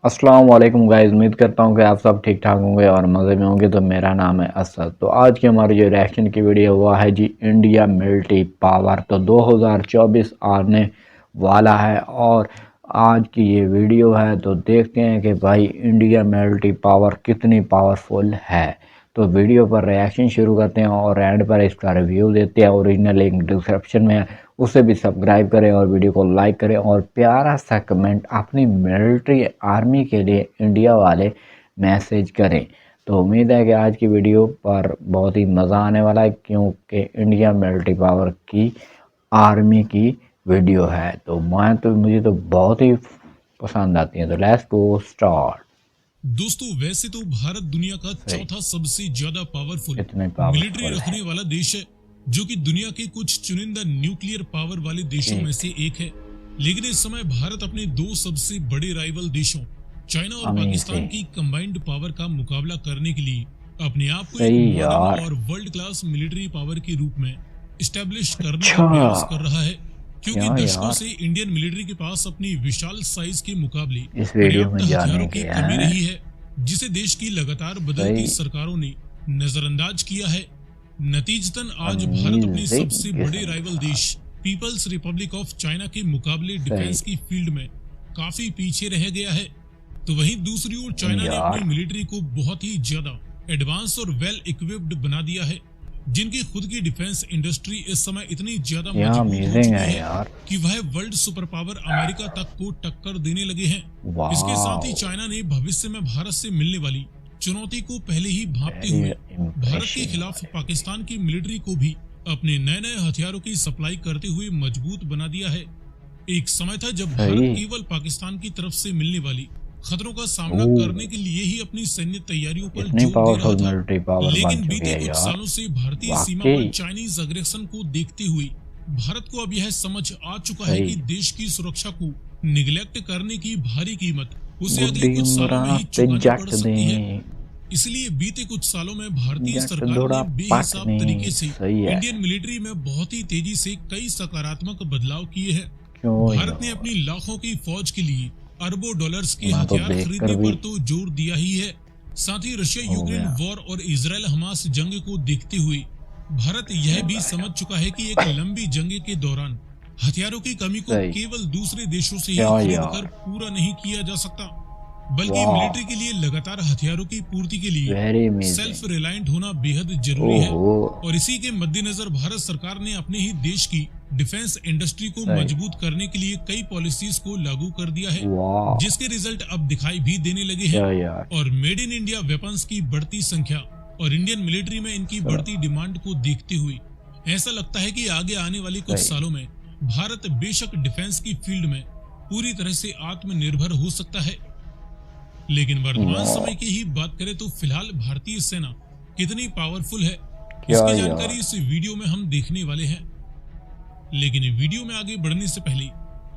अस्सलाम वालेकुम गाइस, उम्मीद करता हूँ कि आप सब ठीक ठाक होंगे और मज़े में होंगे। तो मेरा नाम है असद। तो आज की हमारी जो रिएक्शन की वीडियो हुआ है जी, इंडिया मिलिट्री पावर। तो 2024 आने वाला है और आज की ये वीडियो है। तो देखते हैं कि भाई इंडिया मिलिट्री पावर कितनी पावरफुल है। तो वीडियो पर रिएक्शन शुरू करते हैं और एंड पर इसका रिव्यू देते हैं। ओरिजिनल लिंक डिस्क्रिप्शन में है, उसे भी सब्सक्राइब करें और वीडियो को लाइक करें और प्यारा सा कमेंट अपनी मिलिट्री आर्मी के लिए इंडिया वाले मैसेज करें। तो उम्मीद है कि आज की वीडियो पर बहुत ही मज़ा आने वाला है, क्योंकि इंडिया मिलिट्री पावर की आर्मी की वीडियो है। तो मुझे तो बहुत ही पसंद आती है। तो लेट्स गो स्टार्ट। दोस्तों, वैसे तो भारत दुनिया का चौथा सबसे ज्यादा पावरफुल मिलिट्री पावरफुल रखने वाला देश है, जो कि दुनिया के कुछ चुनिंदा न्यूक्लियर पावर वाले देशों में से एक है। लेकिन इस समय भारत अपने दो सबसे बड़े राइवल देशों चाइना और पाकिस्तान की कंबाइंड पावर का मुकाबला करने के लिए अपने आप को एक मॉडर्न और वर्ल्ड क्लास मिलिट्री पावर के रूप में इस्टेब्लिश करने का प्रयास कर रहा है, क्योंकि दशकों से इंडियन मिलिट्री के पास अपनी विशाल साइज के मुकाबले पर्याप्त हथियारों की कमी रही है, जिसे देश की लगातार बदलती सरकारों ने नजरअंदाज किया है। नतीजतन आज भारत अपने सबसे बड़े राइवल देश पीपल्स रिपब्लिक ऑफ चाइना के मुकाबले डिफेंस की फील्ड में काफी पीछे रह गया है। तो वहीं दूसरी ओर चाइना ने अपनी मिलिट्री को बहुत ही ज्यादा एडवांस और वेल इक्विप्ड बना दिया है, जिनकी खुद की डिफेंस इंडस्ट्री इस समय इतनी ज्यादा मजबूत हो चुकी है कि वह वर्ल्ड सुपर पावर अमेरिका तक को टक्कर देने लगे हैं। इसके साथ ही चाइना ने भविष्य में भारत से मिलने वाली चुनौती को पहले ही भांपते हुए भारत के खिलाफ पाकिस्तान की मिलिट्री को भी अपने नए नए हथियारों की सप्लाई करते हुए मजबूत बना दिया है। एक समय था जब भारत केवल पाकिस्तान की तरफ से मिलने वाली खतरों का सामना करने के लिए ही अपनी सैन्य तैयारियों पर जोर दे रहा था, लेकिन बीते कुछ सालों से भारतीय सीमा पर चाइनीज अग्रेशन को देखते हुए भारत को अब यह समझ आ चुका है कि देश की सुरक्षा को निगलेक्ट करने की भारी कीमत उसे अगले कुछ सालों में ही चुकानी पड़ सकती है। इसलिए बीते कुछ सालों में भारतीय सरकार ने बेहिसाब तरीके से इंडियन मिलिट्री में बहुत ही तेजी से कई सकारात्मक बदलाव किए हैं। भारत ने अपनी लाखों की फौज के लिए अरबों डॉलर्स के हथियार खरीदने पर तो जोर दिया ही है। साथ ही रशिया यूक्रेन वॉर और इजराइल हमास जंग को देखते हुए भारत यह भी समझ चुका है कि एक लंबी जंग के दौरान हथियारों की कमी को केवल दूसरे देशों से ही खरीदकर पूरा नहीं किया जा सकता, बल्कि मिलिट्री के लिए लगातार हथियारों की पूर्ति के लिए सेल्फ रिलायंट होना बेहद जरूरी है। और इसी के मद्देनजर भारत सरकार ने अपने ही देश की डिफेंस इंडस्ट्री को मजबूत करने के लिए कई पॉलिसीज को लागू कर दिया है, जिसके रिजल्ट अब दिखाई भी देने लगे हैं। और मेड इन इंडिया वेपन्स की बढ़ती संख्या और इंडियन मिलिट्री में इनकी बढ़ती डिमांड को देखते हुए ऐसा लगता है कि आगे आने वाले कुछ सालों में भारत बेशक डिफेंस की फील्ड में पूरी तरह से आत्मनिर्भर हो सकता है। लेकिन वर्तमान समय की ही बात करें तो फिलहाल भारतीय सेना कितनी पावरफुल है, इसकी जानकारी इस वीडियो में हम देखने वाले हैं। लेकिन वीडियो में आगे बढ़ने से पहले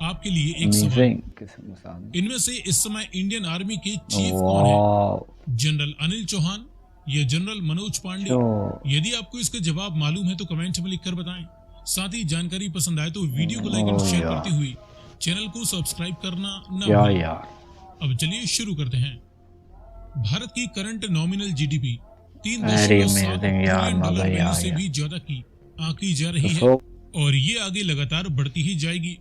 आपके लिए एक सवाल, इनमें से इस समय इंडियन आर्मी के चीफ कौन है, जनरल अनिल चौहान या जनरल मनोज पांडे? यदि आपको इसका जवाब मालूम है तो कमेंट में लिखकर बताएं। साथ ही जानकारी पसंद आए तो वीडियो को लाइक और शेयर करते हुए चैनल को सब्सक्राइब करना न भूलें। अब चलिए शुरू करते हैं। भारत की करंट नॉमिनल जीडीपी $3.7 बिलियन से भी ज्यादा की आंकी जा रही है और ये आगे लगातार बढ़ती ही जाएगी।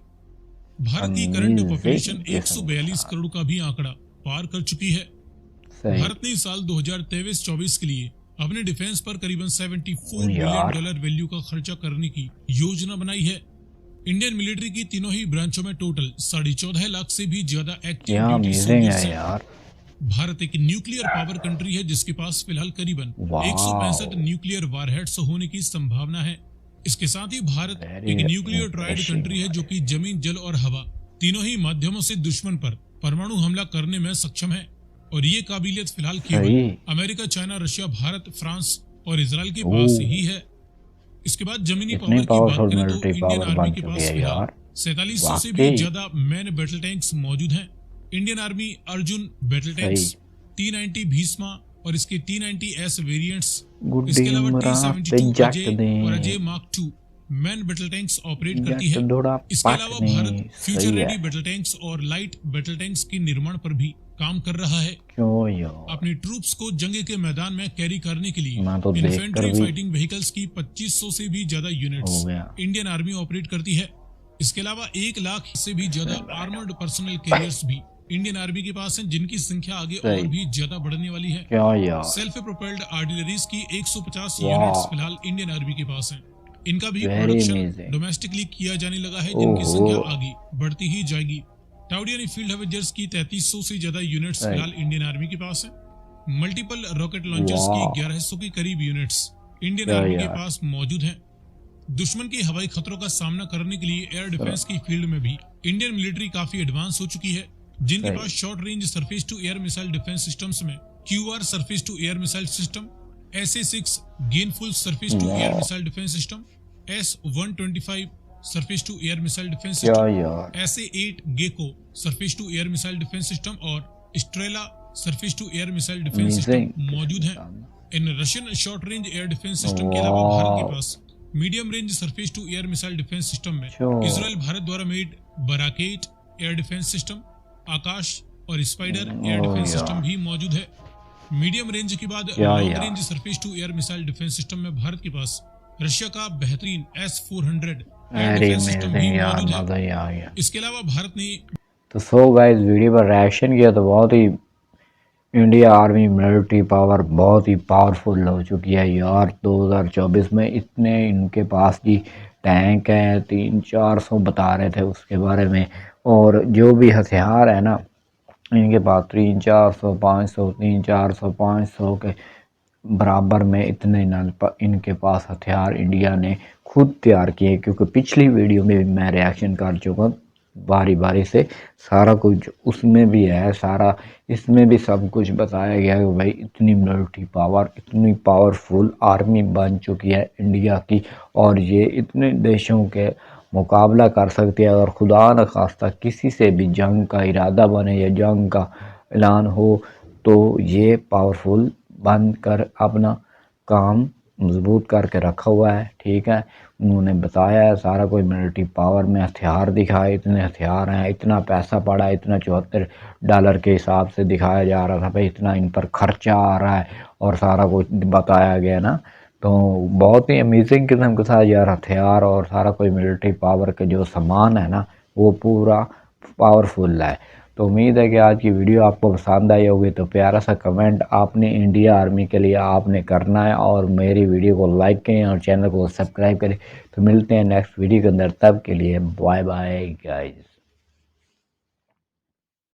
भारत की करंट पॉपुलेशन 142 करोड़ का भी आंकड़ा पार कर चुकी है। भारत ने साल 2023-24 के लिए अपने डिफेंस पर करीबन $74 बिलियन वैल्यू का खर्चा करने की योजना बनाई है। इंडियन मिलिट्री की तीनों ही ब्रांचों में टोटल 14.5 लाख से भी ज्यादा एक्टिव ड्यूटी सोल्जर्स हैं। भारत एक न्यूक्लियर पावर कंट्री है, जिसके पास फिलहाल करीबन 165 न्यूक्लियर वारहेड्स होने की संभावना है। इसके साथ ही भारत एक न्यूक्लियर ट्राइड कंट्री है, जो कि जमीन, जल और हवा तीनों ही माध्यमों से दुश्मन पर परमाणु हमला करने में सक्षम है। और ये काबिलियत फिलहाल केवल America, China, Russia, Bharat, France और इजराइल के पास ही है। इसके बाद जमीनी पावर की बात करें तो इंडियन आर्मी के पास 4700 से भी ज्यादा मैन बैटल टैंक्स मौजूद हैं। Indian army Arjun battle tanks, T90 Bheeshma और इसके T90S वेरिएंट्स, इसके अलावा T72 अजय और Ajay mark II man battle tanks operate या करती है। तो थोड़ा इसके पट अलावा नहीं भारत फ्यूचर सही रेडी है। बैटल टैंक्स और लाइट बैटल टैंक्स के निर्माण पर भी काम कर रहा है। क्यों यार, अपनी ट्रूप्स को जंग के मैदान में कैरी करने के लिए मैं तो देख कर इन्फेंट्री भी फाइटिंग व्हीकल्स की 2500 से भी ज्यादा हो यूनिट्स गया। इंडियन आर्मी ऑपरेट करती है। इसके अलावा 1 लाख से भी ज्यादा आर्मर्ड पर्सनल कैरियर्स भी इंडियन आर्मी के पास हैं, जिनकी संख्या आगे सही। और भी ज्यादा बढ़ने वाली है। क्या यार, सेल्फ प्रोपेल्ड आर्टिलरीज की 150 वाह। यूनिट्स फिलहाल इंडियन आर्मी के पास हैं। इनका भी वेरी प्रोडक्शन अमेजिंग। डोमेस्टिकली किया जाने लगा है, जिनकी ओहो। संख्या आगे बढ़ती ही जाएगी। टाउडियन फील्ड हैवेजर्स की 3300 से ज्यादा यूनिट्स सही। फिलहाल इंडियन आर्मी के पास है। मल्टीपल रॉकेट लॉन्चर्स वाह। की 1100 के करीब यूनिट्स इंडियन क्या आर्मी के यार। पास मौजूद हैं। दुश्मन के हवाई खतरों का सामना करने के लिए एयर डिफेंस की फील्ड में भी इंडियन मिलिट्री काफी एडवांस हो चुकी है, जिनके सही। पास short range surface to air missile defence systems में QR surface to air missile system, SA-6 Gainful surface to air वाह। Missile defence system, S-125 surface to air missile defence क्या सिस्टम, यार, SA-8 Gecko surface to air missile defence system और Strela surface to air missile defence system amazing. मौजूद हैं। इन Russian short range air defence system के अलावा भारत के वाह। पास medium range surface to air missile defence system में Sure। इसराइल भारत द्वारा मेड बराकेट एयर डिफेंस सिस्टम, आकाश और स्पाइडर एयर डिफेंस यार। सिस्टम भी मौजूद है। मीडियम रेंज के बाद क्या लॉन्ग यार। Range surface to air missile defence system में भारत के पास रशिया का बेहतरीन S-400 air very defence system भी अमेजिंग यार, मौजूद है। मजा ही आ गया। इसके अलावा भारत ने तो सो गाइस, वीडियो पर रिएक्शन किया तो बहुत ही इंडिया आर्मी मिलिट्री पावर बहुत ही पावरफुल हो चुकी है यार। 2024 में इतने इनके पास जी टैंक हैं, 300-400 बता रहे थे उसके बारे में, और जो भी हथियार है ना इनके पास 300-400 500 300-400 500 के बराबर में इतने इनके पास हथियार इंडिया ने खुद तैयार किए। क्योंकि पिछली वीडियो में भी मैं रिएक्शन कर चुका बारी बारी से, सारा कुछ उसमें भी है, सारा इसमें भी सब कुछ बताया गया कि भाई इतनी मिलिट्री पावर, इतनी पावरफुल आर्मी बन चुकी है इंडिया की, और ये इतने देशों के मुकाबला कर सकती है। अगर खुदा न खास्ता किसी से भी जंग का इरादा बने या जंग का ऐलान हो तो ये पावरफुल बन कर अपना काम मजबूत करके रखा हुआ है। ठीक है, उन्होंने बताया है सारा कोई मिलिट्री पावर में, हथियार दिखाए, इतने हथियार हैं, इतना पैसा पड़ा है, इतना $74 के हिसाब से दिखाया जा रहा था भाई, इतना इन पर खर्चा आ रहा है और सारा कुछ बताया गया ना। तो बहुत ही अमेजिंग किस्म के साथ यार हथियार और सारा कोई मिलिट्री पावर के जो सामान है ना वो पूरा पावरफुल है। तो उम्मीद है कि आज की वीडियो आपको पसंद आई होगी। तो प्यारा सा कमेंट आपने इंडिया आर्मी के लिए आपने करना है, और मेरी वीडियो को लाइक करें और चैनल को सब्सक्राइब करें। तो मिलते हैं नेक्स्ट वीडियो के अंदर, तब के लिए बाय बाय गाइस।